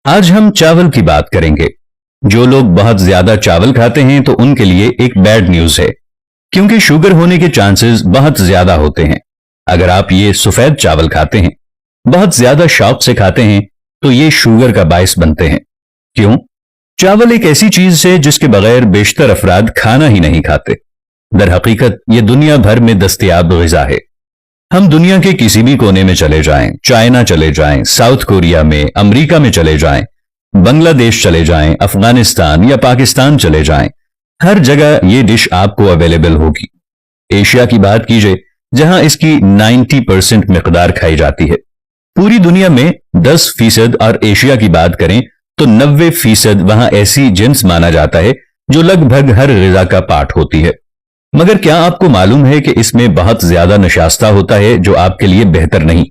आज हम चावल की बात करेंगे। जो लोग बहुत ज्यादा चावल खाते हैं तो उनके लिए एक बैड न्यूज है, क्योंकि शुगर होने के चांसेस बहुत ज्यादा होते हैं। अगर आप ये सफेद चावल खाते हैं, बहुत ज्यादा शौक से खाते हैं, तो ये शुगर का बायस बनते हैं। क्यों? चावल एक ऐसी चीज है जिसके बगैर बेशतर अफराद खाना ही नहीं खाते। दर हकीकत ये दुनिया भर में दस्तयाब ग़िज़ा है। हम दुनिया के किसी भी कोने में चले जाएं, चाइना चले जाएं, साउथ कोरिया में, अमेरिका में चले जाएं, बांग्लादेश चले जाएं, अफगानिस्तान या पाकिस्तान चले जाएं, हर जगह ये डिश आपको अवेलेबल होगी। एशिया की बात कीजिए, जहां इसकी 90% मिकदार खाई जाती है। पूरी दुनिया में 10% और एशिया की बात करें तो 90% वहां ऐसी जिन्स माना जाता है जो लगभग हर ग़िज़ा का पार्ट होती है। मगर क्या आपको मालूम है कि इसमें बहुत ज्यादा नशास्ता होता है जो आपके लिए बेहतर नहीं?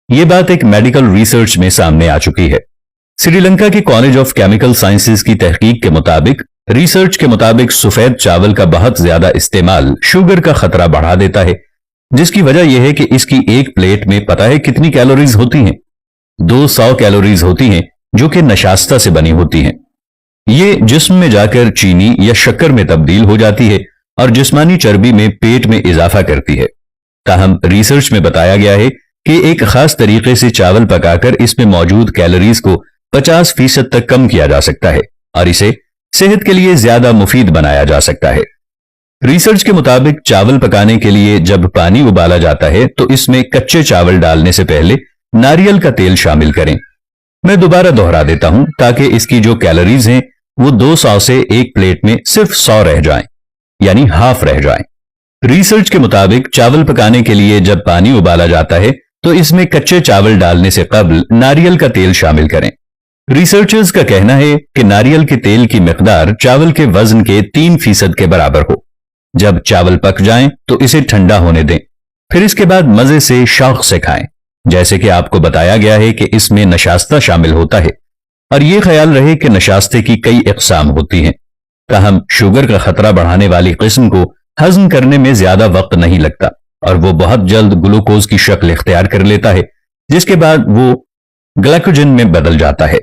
ये बात एक मेडिकल रिसर्च में सामने आ चुकी है। श्रीलंका के कॉलेज ऑफ केमिकल साइंसेज की तहकीक के मुताबिक, रिसर्च के मुताबिक सफेद चावल का बहुत ज्यादा इस्तेमाल शुगर का खतरा बढ़ा देता है, जिसकी वजह यह है कि इसकी एक प्लेट में पता है कितनी कैलोरीज होती हैं? 200 कैलोरीज होती हैं, जो कि नशास्ता से बनी होती हैं। ये जिस्म में जाकर चीनी या शक्कर में तब्दील हो जाती है और जिस्मानी चर्बी में पेट में इजाफा करती है। ताहम रिसर्च में बताया गया है कि एक खास तरीके से चावल पकाकर इसमें मौजूद कैलोरीज को 50% तक कम किया जा सकता है और इसे सेहत के लिए ज्यादा मुफीद बनाया जा सकता है। रिसर्च के मुताबिक चावल पकाने के लिए जब पानी उबाला जाता है तो इसमें कच्चे चावल डालने से पहले नारियल का तेल शामिल करें। मैं दोबारा दोहरा देता हूं ताकि इसकी जो कैलोरीज हैं वो 200 से एक प्लेट में सिर्फ 100 रह जाएं, यानी हाफ रह जाएं। रिसर्च के मुताबिक चावल पकाने के लिए जब पानी उबाला जाता है तो इसमें कच्चे चावल डालने से कबल नारियल का तेल शामिल करें। रिसर्चर्स का कहना है कि नारियल के तेल की मिकदार चावल के वजन के 3% के बराबर हो। जब चावल पक जाएं तो इसे ठंडा होने दें, फिर इसके बाद मजे से शौक से खाएं। जैसे कि आपको बताया गया है कि इसमें नशास्ता शामिल होता है और यह ख्याल रहे कि नशास्ते की कई इकसाम होती हैं। ताहम शुगर का खतरा बढ़ाने वाली किस्म को हजम करने में ज्यादा वक्त नहीं लगता और वो बहुत जल्द ग्लूकोज की शक्ल इख्तियार कर लेता है, जिसके बाद वो ग्लाइकोजन में बदल जाता है।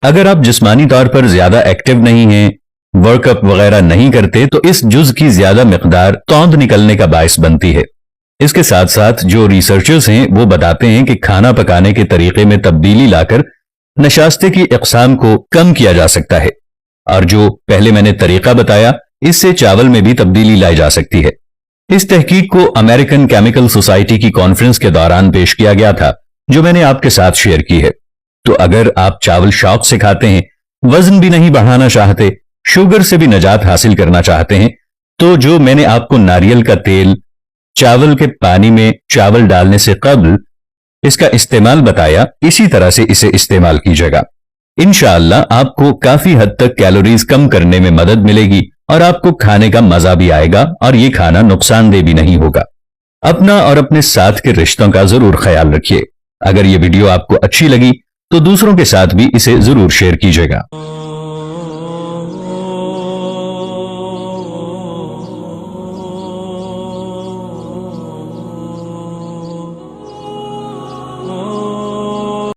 अगर आप जिस्मानी तौर पर ज्यादा एक्टिव नहीं हैं, वर्कअप वगैरह नहीं करते, तो इस जुज की ज्यादा मिकदार तौंद निकलने का बायस बनती है। इसके साथ साथ जो रिसर्चर्स हैं वो बताते हैं कि खाना पकाने के तरीके में तब्दीली लाकर नशास्ते की इकसाम को कम किया जा सकता है और जो पहले मैंने तरीका बताया, इससे चावल में भी तब्दीली लाई जा सकती है। इस तहकीक को अमेरिकन केमिकल सोसाइटी की कॉन्फ्रेंस के दौरान पेश किया गया था, जो मैंने आपके साथ शेयर की है। तो अगर आप चावल शौक से खाते हैं, वजन भी नहीं बढ़ाना चाहते, शुगर से भी निजात हासिल करना चाहते हैं, तो जो मैंने आपको नारियल का तेल चावल के पानी में चावल डालने से कबल इसका इस्तेमाल बताया, इसी तरह से इसे इस्तेमाल कीजिएगा। इंशाअल्लाह आपको काफी हद तक कैलोरीज कम करने में मदद मिलेगी और आपको खाने का मजा भी आएगा और ये खाना नुकसानदेह भी नहीं होगा। अपना और अपने साथ के रिश्तों का जरूर ख्याल रखिए। अगर ये वीडियो आपको अच्छी लगी तो दूसरों के साथ भी इसे जरूर शेयर कीजिएगा।